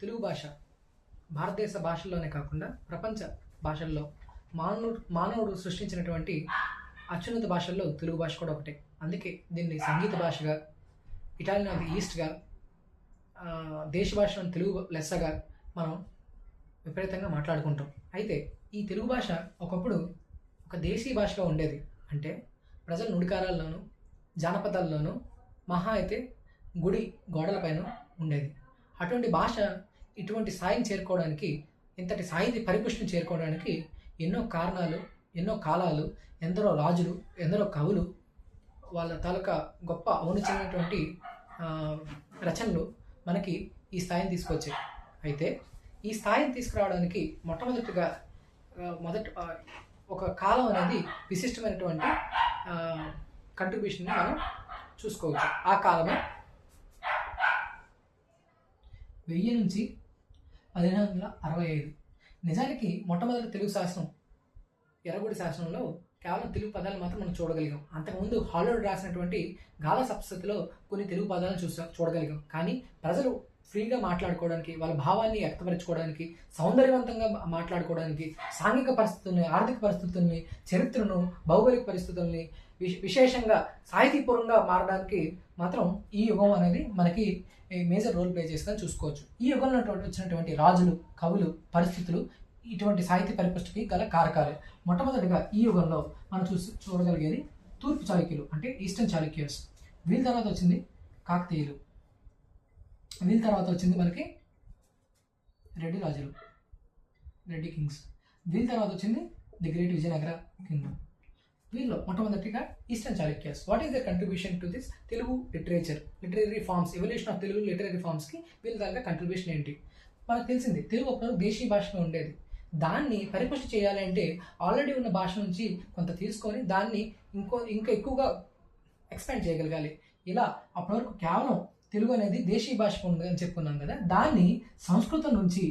తెలుగు భాష భారతదేశ భాషల్లోనే కాకుండా ప్రపంచ భాషల్లో మానవుడు సృష్టించినటువంటి అత్యున్నత భాషల్లో తెలుగు భాష కూడా ఒకటే. అందుకే దీన్ని సంగీత భాషగా, ఇటాలియన్ ఆఫ్ ది ఈస్ట్గా, దేశ భాషలోని తెలుగు లెస్సగా మనం విపరీతంగా మాట్లాడుకుంటాం. అయితే ఈ తెలుగు భాష ఒకప్పుడు ఒక దేశీయ భాషగా ఉండేది. అంటే ప్రజల నుడికారాల్లోనూ జానపదాల్లోనూ మహా అయితే గుడి గోడలపైన ఉండేది. అటువంటి భాష ఇటువంటి స్థాయిని చేరుకోవడానికి, ఇంతటి స్థాయి పరిపుష్టిని చేరుకోవడానికి ఎన్నో కారణాలు, ఎన్నో కాలాలు, ఎందరో రాజులు, ఎందరో కవులు వాళ్ళ తాలూకా గొప్ప ఔన్నత్యమైనటువంటి రచనలు మనకి ఈ స్థాయిని తీసుకొచ్చాయి. అయితే ఈ స్థాయిని తీసుకురావడానికి మొట్టమొదటిగా ఒక కాలం అనేది విశిష్టమైనటువంటి కంట్రిబ్యూషన్ని మనం చూసుకోవచ్చు. ఆ కాలమే 1000 నుంచి 1865. నిజానికి మొట్టమొదటి తెలుగు శాసనం ఎర్రగుడి శాసనంలో కేవలం తెలుగు పదాలు మాత్రం మనం చూడగలిగాం. అంతకుముందు హాలివుడ్ రాసినటువంటి గాల సప్తశతిలో కొన్ని తెలుగు పదాలను చూడగలిగాం. కానీ ప్రజలు ఫ్రీగా మాట్లాడుకోవడానికి, వాళ్ళ భావాన్ని వ్యక్తపరచుకోవడానికి, సౌందర్యవంతంగా మాట్లాడుకోవడానికి, సాంఘిక పరిస్థితుల్ని, ఆర్థిక పరిస్థితుల్ని, చరిత్రను, భౌగోళిక పరిస్థితుల్ని విశేషంగా సాహితీపూర్వంగా మారడానికి మాత్రం ఈ యుగం అనేది మనకి మేజర్ రోల్ ప్లే చేస్తుందని చూసుకోవచ్చు. ఈ యుగంలో వచ్చినటువంటి రాజులు, కవులు, పరిస్థితులు ఇటువంటి సాహిత్య పరిపుష్టికి గల కారకాలు. మొట్టమొదటిగా ఈ యుగంలో మనం చూడగలిగేది తూర్పు చాళుక్యులు, అంటే ఈస్టర్న్ చాళుక్యస్. వీళ్ళ తర్వాత వచ్చింది కాకతీయులు. వీళ్ళ తర్వాత వచ్చింది మనకి రెడ్డి రాజులు, రెడ్డి కింగ్స్. వీళ్ళ తర్వాత వచ్చింది ది గ్రేట్ విజయనగర కింగ్డమ్. వీళ్ళు మొట్టమొదటిగా eastern Chalukyas. What is the contribution to this Telugu literature, literary forms, evolution of Telugu literary ఫార్మ్స్కి వీళ్ళ దాకా కంట్రిబ్యూషన్ ఏంటి? మనకు తెలిసింది తెలుగు ఒక దేశీయ భాషగా ఉండేది. దాన్ని పరిపుష్టి చేయాలి అంటే ఆల్రెడీ ఉన్న భాష నుంచి కొంత తీసుకొని దాన్ని ఇంకా ఎక్కువగా ఎక్స్పాండ్ చేయగలగాలి. ఇలా అప్పటి వరకు కేవలం తెలుగు అనేది దేశీయ భాష ఉంది అని చెప్పుకున్నాం కదా, దాన్ని సంస్కృతం నుంచి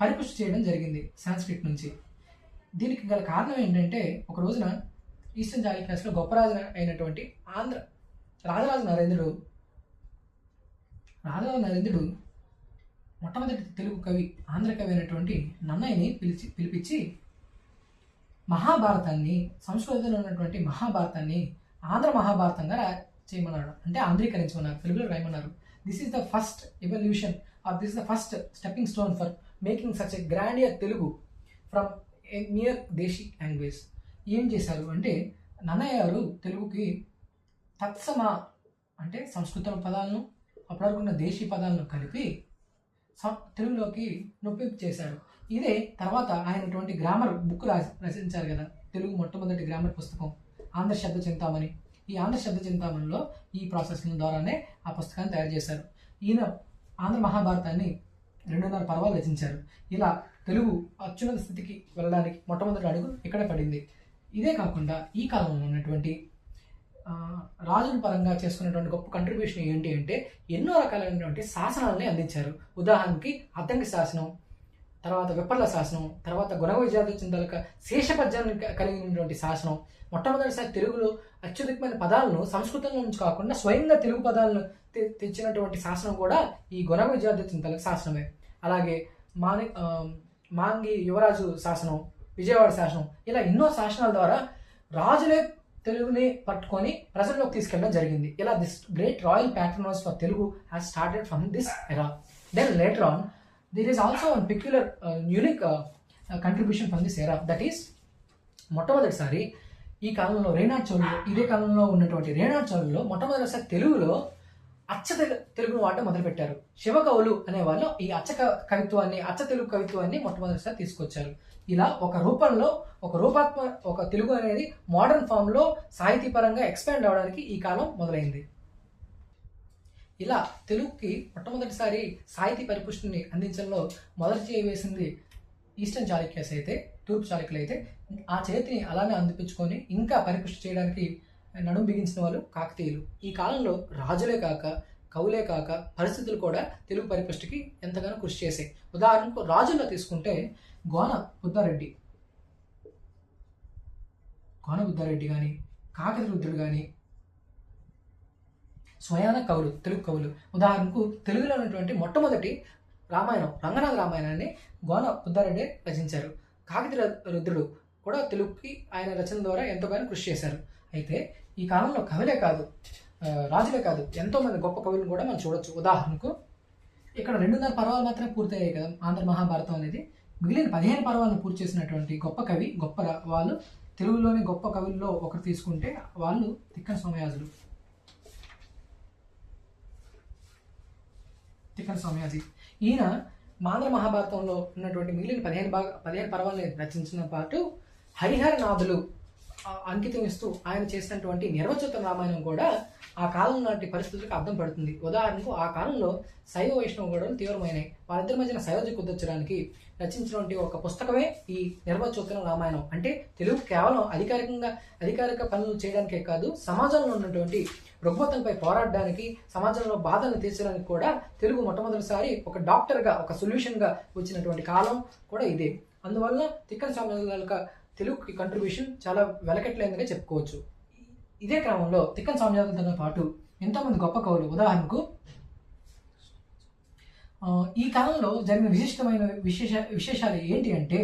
పరిపుష్టి చేయడం జరిగింది, సాంస్క్రిట్ నుంచి. దీనికి గల కారణం ఏంటంటే, ఒక రోజున ఈస్టర్న్ చాళుక్యాస్లో గొప్ప రాజు అయినటువంటి రాజరాజ నరేంద్రుడు మొట్టమొదటి తెలుగు కవి, ఆంధ్ర కవి అయినటువంటి నన్నయ్యని పిలిపించి మహాభారతాన్ని, సంస్కృతంలో ఉన్నటువంటి మహాభారతాన్ని ఆంధ్ర మహాభారతంగా చేయమన్నాడు. అంటే ఆంధ్రీకరించమన్నారు, తెలుగులో రాయమన్నారు. This is the first evolution or this is the first stepping stone for making such a grandeur Telugu from a near desi language. ఏం చేశారు అంటే, నన్నయ్య గారు తెలుగుకి తత్సమ అంటే సంస్కృత పదాలను, అప్పటివరకున్న దేశీ పదాలను కలిపి తెలుగులోకి నొప్పింపు చేశారు. ఇదే తర్వాత ఆయనటువంటి గ్రామర్ బుక్ రచించారు కదా, తెలుగు మొట్టమొదటి గ్రామర్ పుస్తకం ఆంధ్ర శబ్ద చింతామణి. ఈ ఆంధ్ర శబ్ద చింతామణిలో ఈ ప్రాసెస్ ద్వారానే ఆ పుస్తకాన్ని తయారు చేశారు. ఈయన ఆంధ్ర మహాభారతాన్ని 2.5 పర్వాలు రచించారు. ఇలా తెలుగు అత్యున్నత స్థితికి వెళ్ళడానికి మొట్టమొదటి అడుగు ఇక్కడ పడింది. ఇదే కాకుండా ఈ కాలంలో ఉన్నటువంటి రాజుల పరంగా చేసుకున్నటువంటి గొప్ప కంట్రిబ్యూషన్ ఏంటి అంటే, ఎన్నో రకాలైనటువంటి శాసనాలని అందించారు. ఉదాహరణకి అద్దంకి శాసనం, తర్వాత విప్పర్ల శాసనం, తర్వాత గుణ విజయాదిత్యం తాలూకా శేషపద్యాన్ని కలిగినటువంటి శాసనం. మొట్టమొదటిసారి తెలుగులో అత్యధికమైన పదాలను సంస్కృతంలో నుంచి కాకుండా స్వయంగా తెలుగు పదాలను తెచ్చినటువంటి శాసనం కూడా ఈ గుణ విజయాదిత్యం తాలూకా శాసనమే. అలాగే మాంగి యువరాజు శాసనం, విజయవాడ శాసనం, ఇలా ఎన్నో శాసనాల ద్వారా రాజులే తెలుగుని పట్టుకొని ప్రజల్లోకి తీసుకెళ్ళడం జరిగింది. ఇలా this great royal patronize for Telugu has started from this era. Then later on there is also a peculiar unique contribution from this era, that is మొట్టమొదటిసారి ఈ కాలంలో రేనాడ్ చోళులు, ఇదే కాలంలో ఉన్నటువంటి రేనాడ్ చోళులో మొట్టమొదటిసారి తెలుగులో అచ్చ తెలుగును వాడటం మొదలుపెట్టారు. శివకవులు అనేవాళ్ళు ఈ అచ్చ తెలుగు కవిత్వాన్ని మొట్టమొదటిసారి తీసుకొచ్చారు. ఇలా ఒక రూపంలో ఒక తెలుగు అనేది మోడర్న్ ఫామ్లో సాహితీపరంగా ఎక్స్పాండ్ అవడానికి ఈ కాలం మొదలైంది. ఇలా తెలుగుకి మొట్టమొదటిసారి సాహితీ పరిపుష్టిని అందించడంలో మొదటి చేయి వేసింది ఈస్టర్న్ చాళుక్యస్ అయితే, తూర్పు చాళుక్యులు అయితే ఆ చేతిని అలానే అందిపించుకొని ఇంకా పరిపుష్టి చేయడానికి నడుం బిగించిన వాళ్ళు కాకతీయులు. ఈ కాలంలో రాజులే కాక, కవులే కాక, పరిస్థితులు కూడా తెలుగు పరిపుష్టికి ఎంతగానో కృషి చేశాయి. ఉదాహరణకు రాజుల్లో తీసుకుంటే గోన బుద్ధారెడ్డి కానీ, కాకతి రుద్రుడు కానీ, స్వయాన కవులు, తెలుగు కవులు. ఉదాహరణకు తెలుగులో ఉన్నటువంటి మొట్టమొదటి రామాయణం, రంగనాథ రామాయణాన్ని గోన బుద్ధారెడ్డి రచించారు. కాకతీయ రుద్రుడు కూడా తెలుగుకి ఆయన రచన ద్వారా ఎంతోగానో కృషి చేశారు. అయితే ఈ కాలంలో కవులే కాదు, రాజులే కాదు, ఎంతోమంది గొప్ప కవులను కూడా మనం చూడొచ్చు. ఉదాహరణకు ఇక్కడ 2.5 పర్వాలు మాత్రమే పూర్తయ్యాయి కదా ఆంధ్ర మహాభారతం అనేది. మిగిలిన 15 పర్వాలను పూర్తి చేసినటువంటి గొప్ప కవి, గొప్ప వాళ్ళు తెలుగులోని గొప్ప కవుల్లో ఒకరు తీసుకుంటే వాళ్ళు తిక్కన సోమయాజులు. తిక్కన సోమయాజి ఈయన ఆంధ్ర మహాభారతంలో ఉన్నటువంటి మిగిలిన 15 పర్వాలని రచించిన పాటు హరిహరనాథులు అంకితం ఇస్తూ ఆయన చేసినటువంటి నిర్వచన రామాయణం కూడా ఆ కాలం నాటి పరిస్థితులకు అర్థం పడుతుంది. ఉదాహరణకు ఆ కాలంలో శైవ వైష్ణవ గొడవలు తీవ్రమైనవి. వాళ్ళిద్దరి మధ్యన సయోధ్య కుదర్చడానికి రచించినటువంటి ఒక పుస్తకమే ఈ నిర్వచన రామాయణం. అంటే తెలుగు కేవలం అధికారిక పనులు చేయడానికే కాదు, సమాజంలో ఉన్నటువంటి రుగ్మతలపై పోరాడడానికి, సమాజంలో బాధలను తీర్చడానికి కూడా తెలుగు మొట్టమొదటిసారి ఒక డాక్టర్గా, ఒక సొల్యూషన్గా వచ్చినటువంటి కాలం కూడా ఇదే. అందువల్ల తిక్కన సోమయాజుల తెలుగుకి కంట్రిబ్యూషన్ చాలా వెలకట్లేనిదిగా చెప్పుకోవచ్చు. ఇదే క్రమంలో తిక్కన సోమయాజులతో పాటు ఎంతోమంది గొప్ప కవులు. ఉదాహరణకు ఈ కాలంలో జరిగిన విశిష్టమైన విశేషాలు ఏంటి అంటే,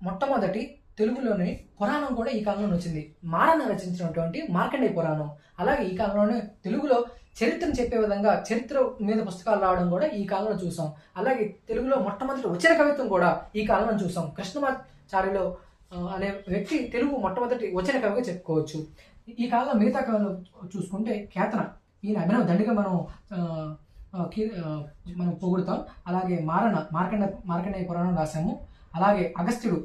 మొట్టమొదటి తెలుగులోని పురాణం కూడా ఈ కాలంలో వచ్చింది. మారణ రచించినటువంటి మార్కండేయ పురాణం. అలాగే ఈ కాలంలోనే తెలుగులో చరిత్రను చెప్పే విధంగా చరిత్ర మీద పుస్తకాలు రావడం కూడా ఈ కాలంలో చూసాం. అలాగే తెలుగులో మొట్టమొదటి వచన కవిత్వం కూడా ఈ కాలంలో చూసాం. కృష్ణమాచార్యులు అనే వ్యక్తి తెలుగు మొట్టమొదటి వచన కవిగా చెప్పుకోవచ్చు. ఈ కాలంలో మిగతా కవులు చూసుకుంటే కేతన, ఈయన అభినవ దండిగా మనం పొగుడుతాం. అలాగే మార్కండేయ పురాణం రాసాము. అలాగే అగస్త్యుడు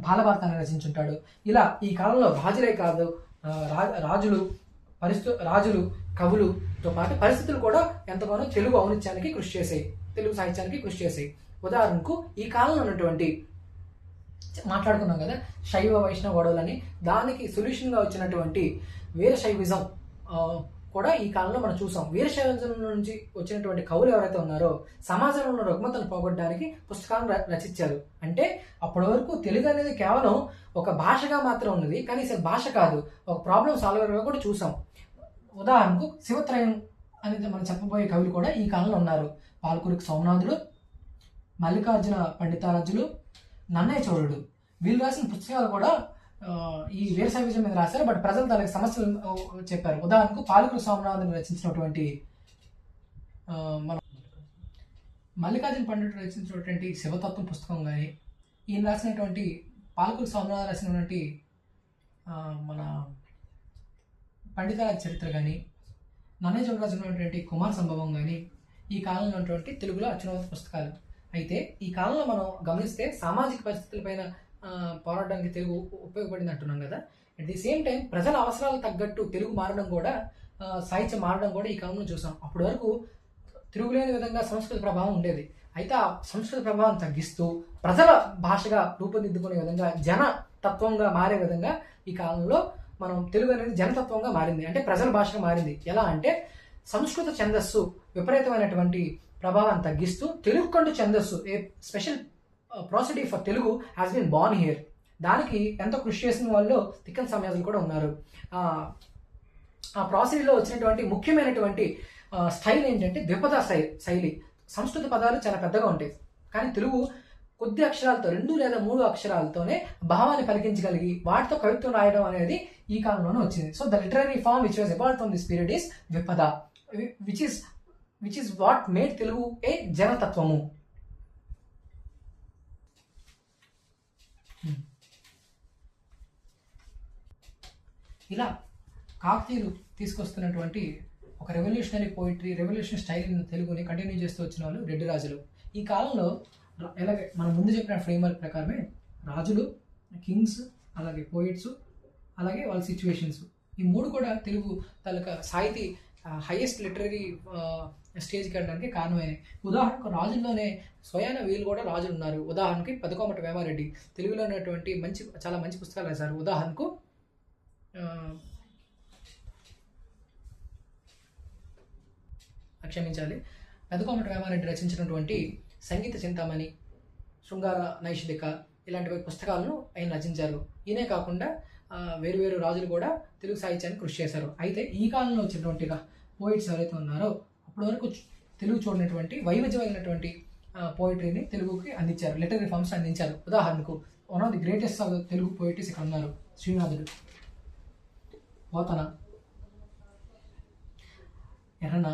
బాలభారతాన్ని రచించుంటాడు. ఇలా ఈ కాలంలో రాజులే కాదు, రాజులు కవులుతో పాటు పరిస్థితులు కూడా ఎంతగానో తెలుగు ఔన్నత్యానికి కృషి చేసాయి, తెలుగు సాహిత్యానికి కృషి చేసాయి. ఉదాహరణకు ఈ కాలంలో ఉన్నటువంటి మాట్లాడుకున్నాం కదా శైవ వైష్ణవ గొడవలని, దానికి సొల్యూషన్గా వచ్చినటువంటి వీరశైవిజం కూడా ఈ కాలంలో మనం చూసాం. వీరశైవిజం నుంచి వచ్చినటువంటి కవులు ఎవరైతే ఉన్నారో సమాజంలో ఉన్న రుగ్మతను పోగొట్టడానికి పుస్తకాలను రచించారు. అంటే అప్పటి వరకు తెలుగు అనేది కేవలం ఒక భాషగా మాత్రం ఉన్నది, కానీ అసలు భాష కాదు, ఒక ప్రాబ్లం సాల్వర్గా కూడా చూసాం. ఉదాహరణకు శివత్రయం అనేది మనం చెప్పబోయే కవులు కూడా ఈ కాలంలో ఉన్నారు. పాల్కురికి సోమనాథుడు, మల్లికార్జున పండితారాజులు, నన్నయ్య చోళుడు. వీళ్ళు రాసిన పుస్తకాలు కూడా ఈ వీరశైవిజం మీద రాశారు, బట్ ప్రజలు దానికి సమస్యలు చెప్పారు. ఉదాహరణకు పాల్కురి సోమనాథుని రచించినటువంటి మన మల్లికార్జున పండితుడు రచించినటువంటి శివతత్వం పుస్తకం కానీ, ఈయన రాసినటువంటి పాల్కురి సోమనాథ్ రాసినటువంటి మన పండితారాజ చరిత్ర కానీ, నన్నయ్య చోళుడు రాసినటువంటి కుమార సంభవం కానీ ఈ కాలంలో ఉన్నటువంటి తెలుగులో అత్యున్నత పుస్తకాలు. అయితే ఈ కాలంలో మనం గమనిస్తే సామాజిక పరిస్థితులపైన పోరాడడానికి తెలుగు ఉపయోగపడింది అంటున్నాం కదా. అట్ ది సేమ్ టైం ప్రజల అవసరాలు తగ్గట్టు తెలుగు మారడం కూడా, సాహిత్యం మారడం కూడా ఈ కాలంలో చూసాం. అప్పటి వరకు తిరుగులేని విధంగా సంస్కృత ప్రభావం ఉండేది. అయితే ఆ సంస్కృత ప్రభావం తగ్గిస్తూ ప్రజల భాషగా రూపుదిద్దుకునే విధంగా, జనతత్వంగా మారే విధంగా ఈ కాలంలో మనం తెలుగు అనేది జనతత్వంగా మారింది, అంటే ప్రజల భాషగా మారింది. ఎలా అంటే సంస్కృత ఛందస్సు విపరీతమైనటువంటి ప్రభావాన్ని తగ్గిస్తూ తెలుగు కంటూ ఛందస్సు, a special prosody for Telugu has been born here. దానికి ఎంతో కృషి చేసిన వాళ్ళు తిక్కన సోమయాజులు కూడా ఉన్నారు. ఆ ప్రాసిడీలో వచ్చినటువంటి ముఖ్యమైనటువంటి స్టైల్ ఏంటంటే ద్విపద శైలి. సంస్కృత పదాలు చాలా పెద్దగా ఉంటాయి, కానీ తెలుగు కొద్ది అక్షరాలతో, 2 లేదా 3 అక్షరాలతోనే భావాన్ని పలికించగలిగి వాటితో కవిత్వం రాయడం అనేది ఈ కాలంలోనే వచ్చింది. So the literary form which was evolved from this period is dwipada, which is what made Telugu a జనతత్వము. ఇలా కాకతీయులు తీసుకొస్తున్నటువంటి ఒక రెవల్యూషనరీ పోయిటరీ, రెవల్యూషనరీ స్టైల్ తెలుగుని కంటిన్యూ చేస్తూ వచ్చిన వాళ్ళు రెడ్డి రాజులు. ఈ కాలంలో ఎలాగే మనం ముందు చెప్పిన ఫ్రేమ్వర్క్ ప్రకారమే రాజులు, కింగ్స్, అలాగే పోయిట్స్, అలాగే వాళ్ళ సిచ్యువేషన్స్, ఈ 3 కూడా తెలుగు తాలూకా సాహితీ హైయెస్ట్ లిటరరీ స్టేజ్కి వెళ్ళడానికి కారణమైనవి. ఉదాహరణకు రాజుల్లోనే స్వయాన వీళ్ళు కూడా రాజులు ఉన్నారు. ఉదాహరణకి పెదకోమటి వేమారెడ్డి తెలుగులో ఉన్నటువంటి చాలా మంచి పుస్తకాలు రాశారు. ఉదాహరణకు క్షమించాలి, పెదకోమటి వేమారెడ్డి రచించినటువంటి సంగీత చింతామణి, శృంగార నైషిధిక ఇలాంటి పుస్తకాలను ఆయన రచించారు. ఈయనే కాకుండా వేరు రాజులు కూడా తెలుగు సాహిత్యాన్ని కృషి చేశారు. అయితే ఈ కాలంలో వచ్చినటువంటి పోయిట్స్ ఎవరైతే ఉన్నారో అప్పటి వరకు తెలుగు చూడనటువంటి వైవిధ్యమైనటువంటి పోయిటరీని తెలుగుకి అందించారు, లిటరీ ఫార్మ్స్ అందించారు. ఉదాహరణకు one of the greatest of Telugu poetries ఇక్కడ ఉన్నారు. శ్రీనాథుడు, పోతన, ఎర్రన,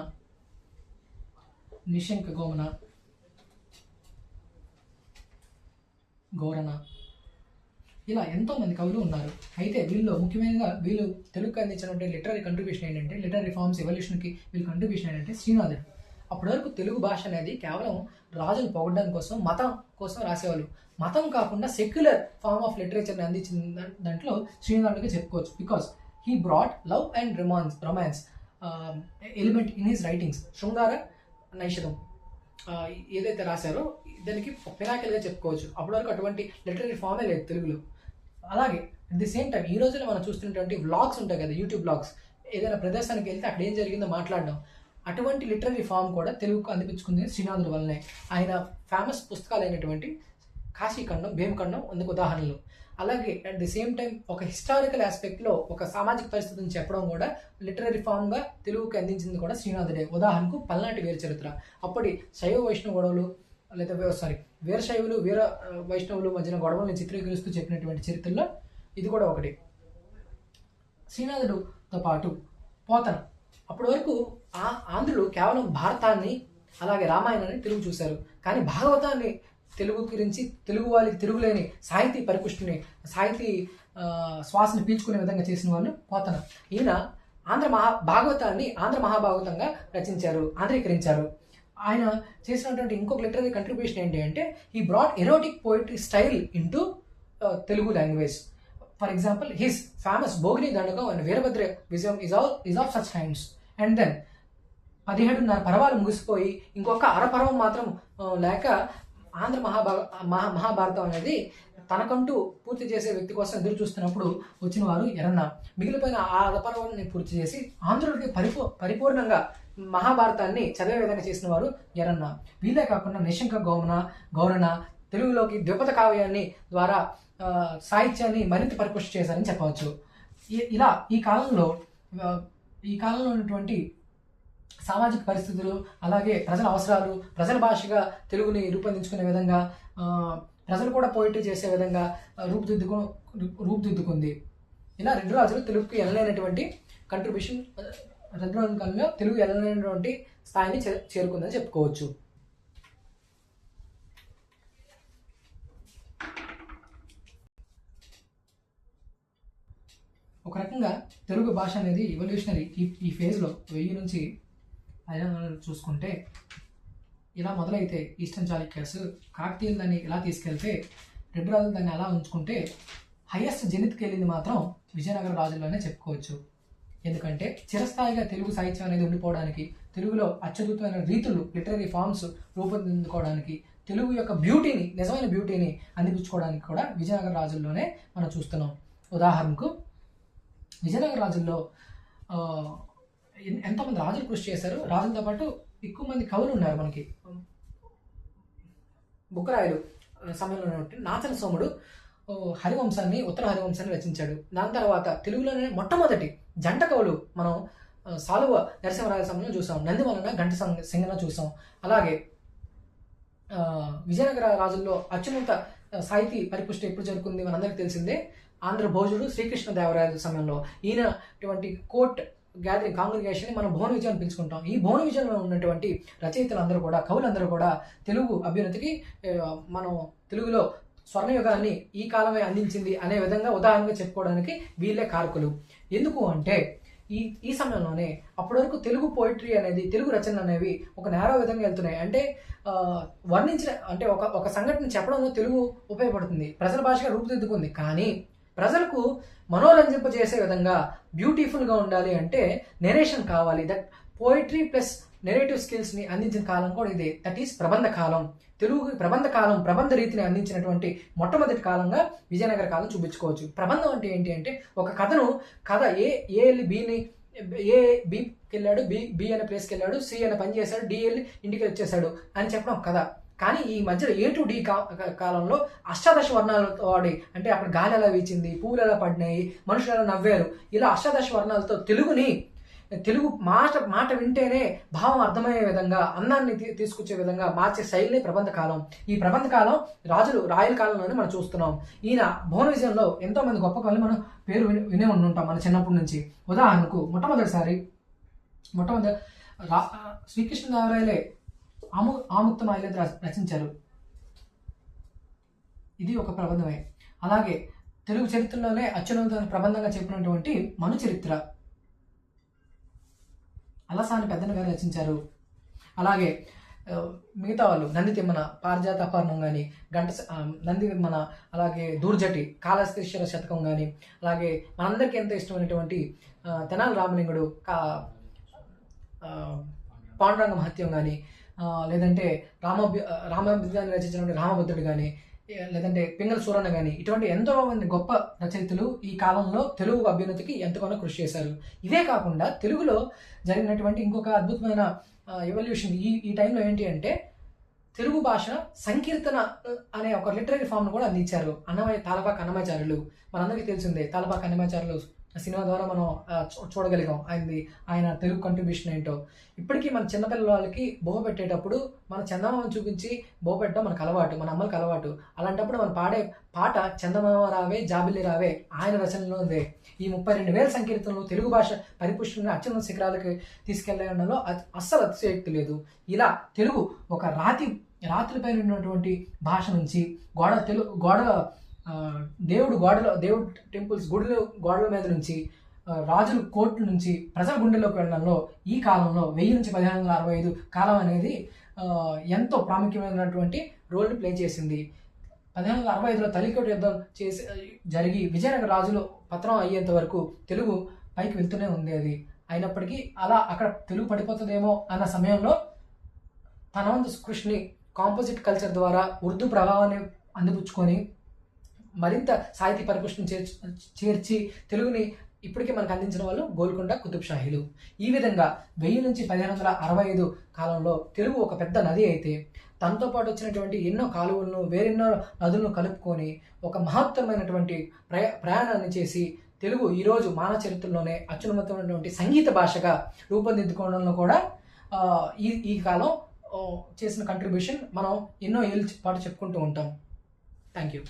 నిశంక గోమన, గౌరన, ఇలా ఎంతోమంది కవులు ఉన్నారు. అయితే వీళ్ళు ముఖ్యంగా వీళ్ళు తెలుగుకి అందించినటువంటి లిటరీ కంట్రిబ్యూషన్ ఏంటంటే, లిటరీ ఫార్మ్స్ ఎవల్యూషన్కి వీళ్ళు కంట్రిబ్యూషన్ ఏంటంటే శ్రీనాథుడు. అప్పటి వరకు తెలుగు భాష అనేది కేవలం రాజును పొగడడానికి కోసం, మతం కోసం రాసేవాళ్ళు. మతం కాకుండా సెక్యులర్ ఫార్మ్ ఆఫ్ లిటరేచర్ని అందించిన దాంట్లో శ్రీనాథుడికి చెప్పుకోవచ్చు. Because he brought love and romance element in his writings. శృంగార నైషధం ఏదైతే రాశారో దానికి పినాకిల్గా చెప్పుకోవచ్చు. అప్పటి వరకు అటువంటి లిటరీ ఫామే లేదు తెలుగులో. అలాగే అట్ ది సేమ్ టైం ఈ రోజుల్లో మనం చూస్తున్నటువంటి వ్లాగ్స్ ఉంటాయి కదా, యూట్యూబ్ వ్లాగ్స్, ఏదైనా ప్రదేశానికి వెళ్తే అక్కడ ఏం జరిగిందో మాట్లాడడం, అటువంటి లిటరీ ఫామ్ కూడా తెలుగుకు అందిపించుకుంది శ్రీనాథుడి వల్లనే. ఆయన ఫేమస్ పుస్తకాలు అయినటువంటి కాశీఖండం, భీమఖండం అందుకు ఉదాహరణలు. అలాగే అట్ ది సేమ్ టైం ఒక హిస్టారికల్ ఆస్పెక్ట్లో ఒక సామాజిక పరిస్థితిని చెప్పడం కూడా లిటరీ ఫామ్గా తెలుగుకి అందించింది కూడా శ్రీనాథుడే. ఉదాహరణకు పల్నాటి వీర చరిత్ర, అప్పటి శైవ వైష్ణవ గొడవలు లేదా వీరశైవులు వీర వైష్ణవులు మధ్యన గొడవలను చిత్రీకరిస్తూ చెప్పినటువంటి చరిత్రలో ఇది కూడా ఒకటి. శ్రీనాథుడితో పాటు పోతన. అప్పటి వరకు ఆంధ్రులు కేవలం భారతాన్ని అలాగే రామాయణాన్ని తెలుగు చూశారు, కానీ భాగవతాన్ని తెలుగు గురించి తెలుగు వాళ్ళకి తిరుగులేని సాహితీ పరిపుష్టిని, సాహితీ శ్వాసని పీల్చుకునే విధంగా చేసిన వాళ్ళు పోతన. ఈయన భాగవతాన్ని ఆంధ్ర మహాభాగవతంగా రచించారు, ఆంధ్రీకరించారు. ఆయన చేసినటువంటి ఇంకొక లిటరీ కంట్రిబ్యూషన్ ఏంటి అంటే, ఈ broad erotic poetry style into Telugu language. For example his famous Bhogini Dandakam and Veerabhadra Vijayam is of such hands. And then 17.5 పర్వాలు ముగిసిపోయి ఇంకొక అరపర్వం మాత్రం లేక ఆంధ్ర మహాభారతం అనేది తనకంటూ పూర్తి చేసే వ్యక్తి కోసం ఎదురు చూస్తున్నప్పుడు వచ్చిన వారు ఎర్రన్న. మిగిలిపోయిన ఆ అరపర్వాన్ని పూర్తి చేసి ఆంధ్రులకి పరిపూర్ణంగా మహాభారతాన్ని చదివే విధంగా చేసిన వారు ఎర్రన్న. వీళ్ళే కాకుండా నిశంక గౌరన తెలుగులోకి ద్విపద కావ్యాన్ని ద్వారా సాహిత్యాన్ని మరింత పరిపుష్టి చేశారని చెప్పవచ్చు. ఇలా ఈ కాలంలో ఉన్నటువంటి సామాజిక పరిస్థితులు, అలాగే ప్రజల అవసరాలు, ప్రజల భాషగా తెలుగుని రూపొందించుకునే విధంగా, ప్రజలు కూడా పోయిటరీ చేసే విధంగా రూపుదిద్దుకుంది. ఇలా రెండు రాజులు తెలుగుకి ఎనలేనటువంటి కంట్రిబ్యూషన్, రెండు రాజుల కాలంలో తెలుగు ఎనలేనటువంటి స్థాయిని చేరుకుందని చెప్పుకోవచ్చు. ఒక రకంగా తెలుగు భాష అనేది ఎవల్యూషనరీ ఈ ఫేజ్లో 1000 నుంచి 500 చూసుకుంటే ఇలా మొదలైతే ఈస్టర్న్ చాళుక్యాస్, కాకతీయులు దాన్ని ఇలా తీసుకెళ్తే, రెడ్డి రాజులు దాన్ని అలా ఉంచుకుంటే హైయెస్ట్ జెనిత్కి వెళ్ళింది మాత్రం విజయనగర రాజుల్లోనే చెప్పుకోవచ్చు. ఎందుకంటే చిరస్థాయిగా తెలుగు సాహిత్యం అనేది ఉండిపోవడానికి, తెలుగులో అత్యద్భుతమైన రీతులు, లిటరీ ఫార్మ్స్ రూపొందించుకోవడానికి, తెలుగు యొక్క బ్యూటీని, నిజమైన బ్యూటీని అందిపుచ్చుకోవడానికి కూడా విజయనగర రాజుల్లోనే మనం చూస్తున్నాం. ఉదాహరణకు విజయనగర రాజుల్లో ఎంతోమంది రాజులు కృషి చేశారు. రాజులతో పాటు ఎక్కువ మంది కవులు ఉన్నారు మనకి. బుక్కరాయలు సమయంలో నాచన సోముడు ఉత్తర హరివంశాన్ని రచించాడు. దాని తర్వాత తెలుగులోనే మొట్టమొదటి జంట కవులు మనం సాలువ నరసింహరాయ సమయంలో చూసాం, నందివలన గంట సింగన చూసాం. అలాగే విజయనగర రాజుల్లో అత్యున్నత సాహితీ పరిపుష్టి ఎప్పుడు జరుగుతుంది మనందరికీ తెలిసిందే, ఆంధ్ర భోజుడు శ్రీకృష్ణదేవరాయల సమయంలో. ఈయన ఇటువంటి కోర్ట్ గ్యాదరింగ్ కాంగ్రిగేషన్ మనం భువన విజయం అని పిలుచుకుంటాం. ఈ భువన విజయంలో ఉన్నటువంటి రచయితలందరూ కూడా, కవులందరూ కూడా తెలుగు అభ్యున్నతికి మనం తెలుగులో స్వర్ణయుగాన్ని ఈ కాలమే అందించింది అనే విధంగా ఉదాహరణగా చెప్పుకోవడానికి వీళ్ళే కారకులు. ఎందుకు అంటే ఈ సమయంలోనే అప్పటి వరకు తెలుగు పోయిటరీ అనేది, తెలుగు రచనలు అనేవి ఒక నేరో విధంగా వెళ్తున్నాయి. అంటే వర్ణించిన అంటే ఒక సంఘటన చెప్పడంలో తెలుగు ఉపయోగపడుతుంది, ప్రజల భాషగా రూపుదిద్దుకుంది. కానీ ప్రజలకు మనోరంజింపజేసే విధంగా బ్యూటిఫుల్గా ఉండాలి అంటే నెరేషన్ కావాలి. దట్ పోయిటరీ ప్లస్ నెరేటివ్ స్కిల్స్ని అందించిన కాలం కూడా ఇదే. దట్ ఈస్ ప్రబంధ కాలం. తెలుగు ప్రబంధ రీతిని అందించినటువంటి మొట్టమొదటి కాలంగా విజయనగర కాలం చూపించుకోవచ్చు. ప్రబంధం అంటే ఏంటి అంటే, ఒక కథ ఏ వెళ్ళి బికి వెళ్ళాడు, బి అనే ప్లేస్కి వెళ్ళాడు, సి అనే పని చేశాడు, డి వెళ్ళి ఇంటికి వచ్చేసాడు అని చెప్పడం కథ. కానీ ఈ మధ్యలో A to D కాలంలో అష్టాదశ వర్ణాలతో వాడి, అంటే అక్కడ గాలి ఎలా వీచింది, పువ్వులు ఎలా పడినాయి, మనుషులు ఎలా నవ్వారు, ఇలా అష్టాదశ వర్ణాలతో తెలుగుని తెలుగు మాట వింటేనే భావం అర్థమయ్యే విధంగా అందాన్ని తీసుకొచ్చే విధంగా మార్చే శైలిని ప్రబంధకాలం. ఈ ప్రబంధకాలం రాయల కాలంలోనే మనం చూస్తున్నాం. ఈయన భువన విజయంలో ఎంతో మంది గొప్ప కవులు మనం పేరు వినే ఉండుంటాం మన చిన్నప్పటి నుంచి. ఉదాహరణకు మొట్టమొదటి శ్రీకృష్ణదేవరాయలే ఆముక్తమాల్యద రచించారు. ఇది ఒక ప్రబంధమే. అలాగే తెలుగు చరిత్రలోనే అత్యున్నత ప్రబంధంగా చెప్పినటువంటి మను చరిత్ర అలసాని పెద్దన గారు రచించారు. అలాగే మిగతా వాళ్ళు నంది తిమ్మన పారిజాత అపహరణం కానీ, నంది తిమ్మన, అలాగే దూర్జటి కాళహస్తీశ్వర శతకం కానీ, అలాగే మనందరికీ ఎంతో ఇష్టమైనటువంటి తెనాలి రామలింగుడు పాండురంగ మహత్యం కానీ, లేదంటే రామాభిధాన్ని రచించినటువంటి రామభద్రుడు కానీ, లేదంటే పింగళ సూరన్న కానీ, ఇటువంటి ఎంతో మంది గొప్ప రచయితలు ఈ కాలంలో తెలుగు అభ్యున్నతికి ఎంతగానో కృషి చేశారు. ఇవే కాకుండా తెలుగులో జరిగినటువంటి ఇంకొక అద్భుతమైన ఎవల్యూషన్ ఈ టైంలో ఏంటి అంటే, తెలుగు భాష సంకీర్తన అనే ఒక లిటరీ ఫామ్ను కూడా అందించారు తాళపాక అన్నమాచార్యులు. మనందరికీ తెలిసిందే, తాళపాక అన్నమాచార్యులు సినిమా ద్వారా మనం చూడగలిగాం ఆయన తెలుగు కంట్రిబ్యూషన్ ఏంటో. ఇప్పటికీ మన చిన్నపిల్లల వాళ్ళకి బొమ్మ పెట్టేటప్పుడు మన చందమామ చూపించి బొమ్మ పెట్టడం మనకు అలవాటు, మన అమ్మలకు అలవాటు. అలాంటప్పుడు మనం పాడే పాట చందమామ రావే జాబిల్లి రావే ఆయన రచనలో ఉంది. ఈ 32,000 సంకీర్తనలు తెలుగు భాష పరిపుష్టంగా అత్యున్నత శిఖరాలకు తీసుకెళ్లడంలో అస్సలు అతిశయోక్తి లేదు. ఇలా తెలుగు ఒక రాత్రిపైన ఉన్నటువంటి భాష నుంచి దేవుడు టెంపుల్స్ గోడల మీద నుంచి, రాజుల కోర్టు నుంచి ప్రజల గుండెల్లోకి వెళ్ళడంలో ఈ కాలంలో 1000 నుంచి 1565 కాలం అనేది ఎంతో ప్రాముఖ్యమైనటువంటి రోల్ని ప్లే చేసింది. 1565లో తల్లికోట యుద్ధం జరిగి విజయనగర రాజులు పత్రం అయ్యేంత వరకు తెలుగు పైకి వెళ్తూనే ఉండేది. అయినప్పటికీ అలా అక్కడ తెలుగు పడిపోతుందేమో అన్న సమయంలో తన వంతు కృషిని కాంపోజిట్ కల్చర్ ద్వారా ఉర్దూ ప్రభావాన్ని అందిపుచ్చుకొని మరింత సాహితీ పరిపుష్టం చేర్చి తెలుగుని ఇప్పటికీ మనకు అందించిన వాళ్ళు గోల్కొండ కుతుబ్ షాహీలు. ఈ విధంగా 1000 నుంచి 1565 కాలంలో తెలుగు ఒక పెద్ద నది అయితే, తనతో పాటు వచ్చినటువంటి ఎన్నో కాలువలను వేరెన్నో నదులను కలుపుకొని ఒక మహత్తరమైనటువంటి ప్రయాణాన్ని చేసి తెలుగు ఈరోజు మానవ చరిత్రలోనే అత్యున్నతమైనటువంటి సంగీత భాషగా రూపొందించుకోవడంలో కూడా ఈ కాలం చేసిన కంట్రిబ్యూషన్ మనం ఎన్నో ఏళ్ళ పాటు చెప్పుకుంటూ ఉంటాం. Thank you.